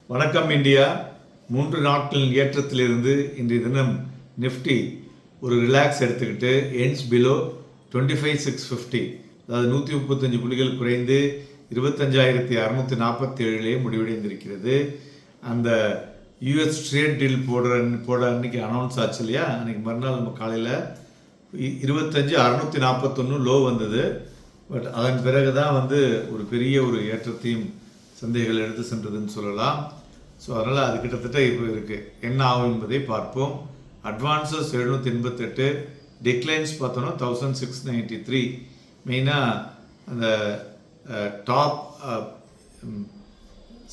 வணக்கம் இந்தியா. 3 நாட்களின் ஏற்றத்திலிருந்து இன்றைய தினம் நிஃப்டி ஒரு ரிலாக்ஸ் எடுத்துக்கிட்டு எண்ட்ஸ் பிலோ 25,650, அதாவது 135 புள்ளிகள் குறைந்து 25,647 முடிவடைந்திருக்கிறது. அந்த யூஎஸ் ட்ரேட் டீல் போட அன்றைக்கி அனௌன்ஸ் ஆச்சு இல்லையா, அன்றைக்கி மறுநாள் நம்ம காலையில் 25,641 லோ வந்தது. பட் அதன் பிறகு தான் ஒரு பெரிய ஒரு ஏற்றத்தையும் சந்தைகள் எடுத்து சென்றதுன்னு சொல்லலாம். ஸோ அதனால் அது கிட்டத்தட்ட இப்போ இருக்குது. என்ன ஆகும் என்பதை பார்ப்போம். அட்வான்ஸஸ் 788, டிக்ளைன்ஸ் பார்த்தோன்னா 1693. மெயினாக அந்த டாப்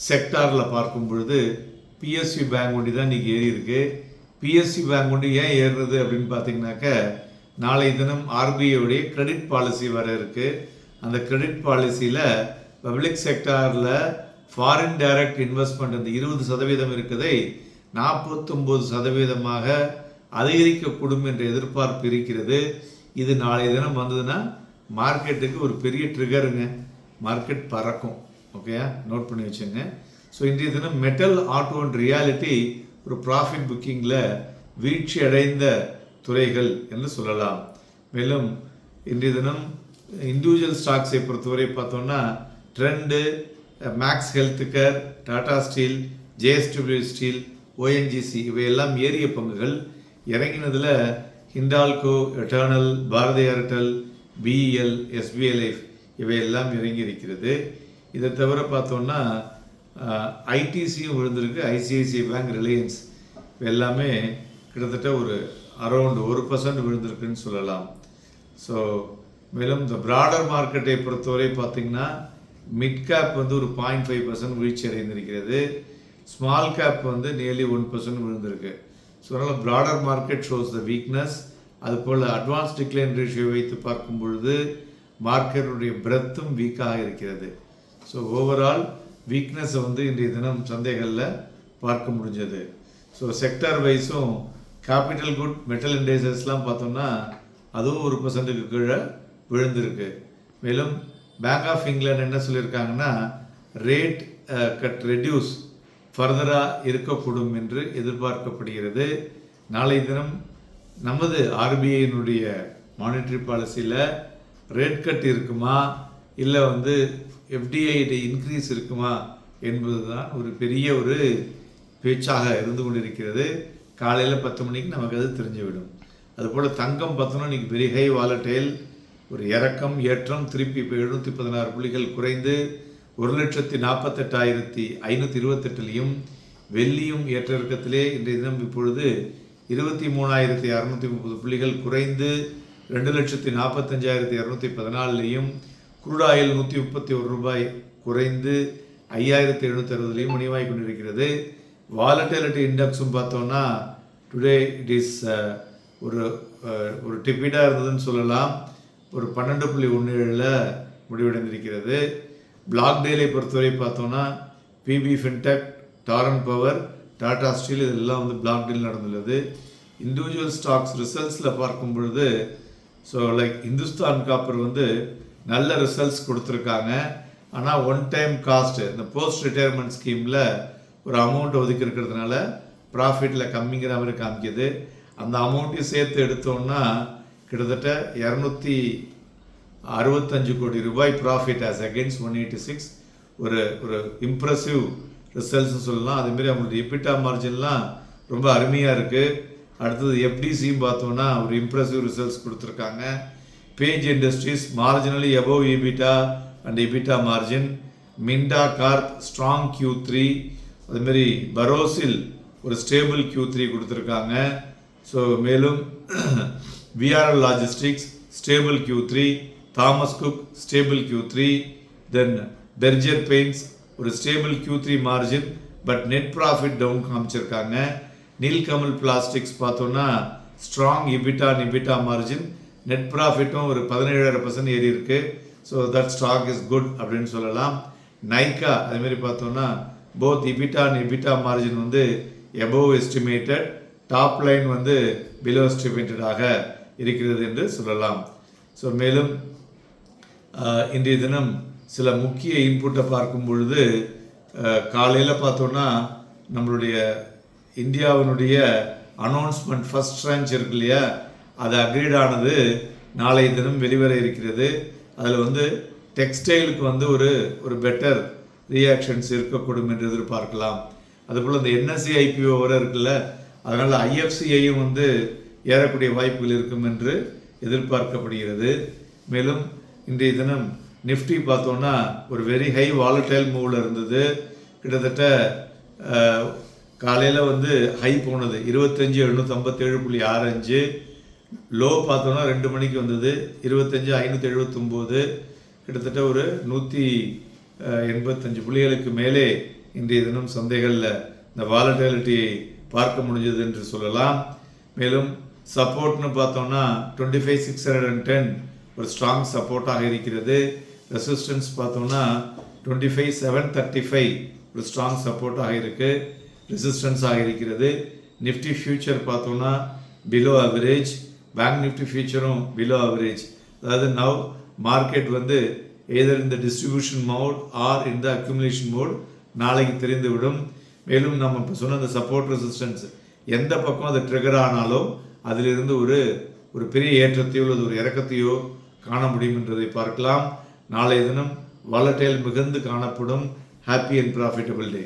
செக்டாரில் பார்க்கும் பொழுது பிஎஸ்சி பேங்க் ஒண்டி தான் இன்றைக்கி ஏறி இருக்குது. பிஎஸ்சி பேங்க் ஒண்டி ஏன் ஏறுறது அப்படின்னு பார்த்தீங்கன்னாக்க, நாளை தினம் ஆர்பிஐடைய கிரெடிட் பாலிசி வர இருக்குது. அந்த கிரெடிட் பாலிசியில் பப்ளிக் செக்டாரில் ஃபாரின் டைரக்ட் இன்வெஸ்ட்மெண்ட் அந்த 20% இருக்கதை 49% அதிகரிக்கக்கூடும் என்ற எதிர்பார்ப்பு இருக்கிறது. இது நாளை தினம் வந்ததுன்னா மார்க்கெட்டுக்கு ஒரு பெரிய ட்ரிகருங்க. மார்க்கெட் பறக்கும். ஓகேயா, நோட் பண்ணி வச்சுங்க. ஸோ இன்றைய தினம் மெட்டல், ஆட்டோ அண்ட் ரியாலிட்டி ஒரு ப்ராஃபிட் புக்கிங்கில் வீழ்ச்சி அடைந்த துறைகள் என்று சொல்லலாம். மேலும் இன்றைய தினம் இண்டிவிஜுவல் ஸ்டாக்ஸை பொறுத்தவரை பார்த்தோம்னா Trent, Max Health Care, Tata Steel, JSW Steel, ONGC இவையெல்லாம் ஏறிய பங்குகள். இறங்கினதில் Hindalco, Eternal, Bharti Airtel, BEL, SBI Life இவையெல்லாம் இறங்கி இருக்கிறது. இதை தவிர பார்த்தோன்னா ஐடிசியும் விழுந்திருக்கு, ஐசிஐசிஐ பேங்க், ரிலையன்ஸ் எல்லாமே கிட்டத்தட்ட ஒரு அரௌண்ட் 1% விழுந்திருக்குன்னு சொல்லலாம். ஸோ மேலும் இந்த ப்ராடர் மார்க்கெட்டை பொறுத்தவரை பார்த்திங்கன்னா மிட் கேப் ஒரு 0.5% வீழ்ச்சி அடைந்திருக்கிறது. ஸ்மால் கேப் நியர்லி 1% விழுந்திருக்கு. ஸோ அதனால் broader market shows the weakness. அதுபோல் அட்வான்ஸ் டிக்ளைன் ரேஷியோ வைத்து பார்க்கும் பொழுது மார்க்கெட்டுடைய பிரெத்தும் வீக்காக இருக்கிறது. ஸோ ஓவரால் வீக்னஸை இன்றைய தினம் சந்தைகளில் பார்க்க முடிஞ்சது. ஸோ செக்டார் வைஸும் கேபிட்டல் குட், மெட்டல் இண்டஸ்ட்ரீஸ்லாம் பார்த்தோம்னா அதுவும் 1% கீழே விழுந்திருக்கு. மேலும் பேங்க் ஆஃப் இங்கிலாந்து என்ன சொல்லியிருக்காங்கன்னா, ரேட் கட் ரெடியூஸ் ஃபர்தராக இருக்கக்கூடும் என்று எதிர்பார்க்கப்படுகிறது. நாளை தினம் நமது ஆர்பிஐனுடைய மானிட்டரி பாலிசியில் ரேட் கட் இருக்குமா இல்லை எஃப்டிஐ இன்க்ரீஸ் இருக்குமா என்பது தான் ஒரு பெரிய ஒரு பேச்சாக இருந்து கொண்டிருக்கிறது. காலையில் 10 மணிக்கு நமக்கு அது தெரிஞ்சுவிடும். அதுபோல் தங்கம் பார்த்தோன்னா இன்றைக்கி வெரி ஹை வாலட்டைல், ஒரு இறக்கம் ஏற்றம், திருப்பி இப்போ 716 புள்ளிகள் குறைந்து 1,48,528 வெள்ளியும் ஏற்ற இறக்கத்திலே இன்றைய தினம் இப்பொழுது 23,630 புள்ளிகள் குறைந்து 2,45,214 குரூடாயில் 131 ரூபாய் குறைந்து 5,760 முடிவாகி கொண்டிருக்கிறது. வாலட்டிலிட்டி இண்டெக்ஸும் பார்த்தோன்னா டுடே இட் இஸ் ஒரு டிப்பிடாக இருந்ததுன்னு சொல்லலாம். ஒரு 12.17 முடிவடைந்திருக்கிறது. பிளாக் டேலை பொறுத்தவரை பார்த்தோன்னா PB Fintech, Torrent Power, Tata Steel இதெல்லாம் பிளாக் டேல் நடந்துள்ளது. இண்டிவிஜுவல் ஸ்டாக்ஸ் ரிசல்ட்ஸில் பார்க்கும் பொழுது ஸோ லைக் இந்துஸ்தான் காப்பர் நல்ல ரிசல்ட்ஸ் கொடுத்துருக்காங்க. ஆனால் ஒன் டைம் காஸ்ட் இந்த போஸ்ட் ரிட்டையர்மெண்ட் ஸ்கீமில் ஒரு அமௌண்ட் ஒதுக்கி இருக்கிறதுனால ப்ராஃபிட்டில் கம்மிங்கிற மாதிரி காமிக்குது. அந்த அமௌண்ட்டையும் சேர்த்து எடுத்தோன்னா கிட்டத்தட்ட 265 கோடி ரூபாய் ப்ராஃபிட் ஆஸ் அகெயின்ஸ்ட் 186. ஒரு இம்ப்ரெசிவ் ரிசல்ட்ஸ்னு சொல்லலாம். அதேமாரி அவங்களுடைய எபிட்டா மார்ஜின்லாம் ரொம்ப அருமையாக இருக்குது. அடுத்தது எஃப்டிசியும் பார்த்தோன்னா ஒரு இம்ப்ரெசிவ் ரிசல்ட்ஸ் கொடுத்துருக்காங்க. Page Industries marginally above EBITDA and EBITDA margin. Minda corp strong Q3. அதுமாரி பரோசில் ஒரு ஸ்டேபிள் Q3 கொடுத்துருக்காங்க. ஸோ மேலும் VRL logistics stable Q3, Thomas Cook stable Q3, then Berger paints ஒரு stable Q3 margin, but net profit down காமிச்சிருக்காங்க. Nilkamal plastics பார்த்தோன்னா strong EBITDA margin, net ப்ராஃபிட்டும் ஒரு 17% ஏறி இருக்கு. So that stock is good அப்படின்னு சொல்லலாம். நைக்கா அதுமாரி பார்த்தோன்னா both இபிட்டா margin above estimated, top line below எஸ்டிமேட்டடாக இருக்கிறது என்று சொல்லலாம். ஸோ மேலும் இன்றைய தினம் சில முக்கிய இன்புட்டை பார்க்கும் பொழுது காலையில் பார்த்தோன்னா நம்மளுடைய இந்தியாவினுடைய அனௌன்ஸ்மெண்ட் ஃபர்ஸ்ட் ட்ரான்ச் இருக்கு இல்லையா, அது அக்ரீட் ஆனது நாளைய தினம் வெளிவர இருக்கிறது. அதில் வந்து டெக்ஸ்டைலுக்கு வந்து ஒரு பெட்டர் ரியாக்ஷன்ஸ் இருக்கக்கூடும் என்று எதிர்பார்க்கலாம். அதுபோல் இந்த என்எஸ்சி ஐபிஓ வர இருக்குல்ல, அதனால் ஐஎஃப்சிஐயும் வந்து ஏறக்கூடிய வாய்ப்புகள் இருக்கும் என்று எதிர்பார்க்கப்படுகிறது. மேலும் இன்றைய தினம் நிஃப்டி பார்த்தோன்னா ஒரு வெரி ஹை வாலடைல் மூவில் இருந்தது. கிட்டத்தட்ட காலையில் வந்து ஹை போனது 25,757.65, லோ பார்த்தோன்னா 2 மணிக்கு வந்தது 25,579, கிட்டத்தட்ட ஒரு 185 புள்ளிகளுக்கு மேலே இன்றைய தினம் சந்தைகளில் இந்த வாலட்டிலிட்டியை பார்க்க முடிஞ்சது என்று சொல்லலாம். மேலும் சப்போர்ட்னு பார்த்தோம்னா 25,610 ஒரு ஸ்ட்ராங் சப்போர்ட்டாக இருக்கிறது. ரெசிஸ்டன்ஸ் பார்த்தோம்னா 25,735 ஒரு ஸ்ட்ராங் சப்போர்ட்டாக இருக்குது, ரெசிஸ்டன்ஸாக இருக்கிறது. நிஃப்டி ஃபியூச்சர் பார்த்தோம்னா பிலோ அவரேஜ், பேங்க் நிஃப்டி ஃபியூச்சரும் பிலோ அவரேஜ். அதாவது நவ் மார்க்கெட் வந்து எதர் இந்த டிஸ்ட்ரிபியூஷன் மோட் ஆர் இந்த அக்யூமுலேஷன் மோட் நாளைக்கு தெரிந்துவிடும். மேலும் நம்ம இப்போ சொன்ன அந்த சப்போர்ட் ரெசிஸ்டன்ஸ் எந்த பக்கம் அது ட்ரிகர் ஆனாலும் அதிலிருந்து ஒரு பெரிய ஏற்றத்தையோ அல்லது ஒரு இறக்கத்தையோ காண முடியும் என்றதை பார்க்கலாம். நாளைய தினம் வாலடைல் மிகுந்து காணப்படும். Happy and profitable day.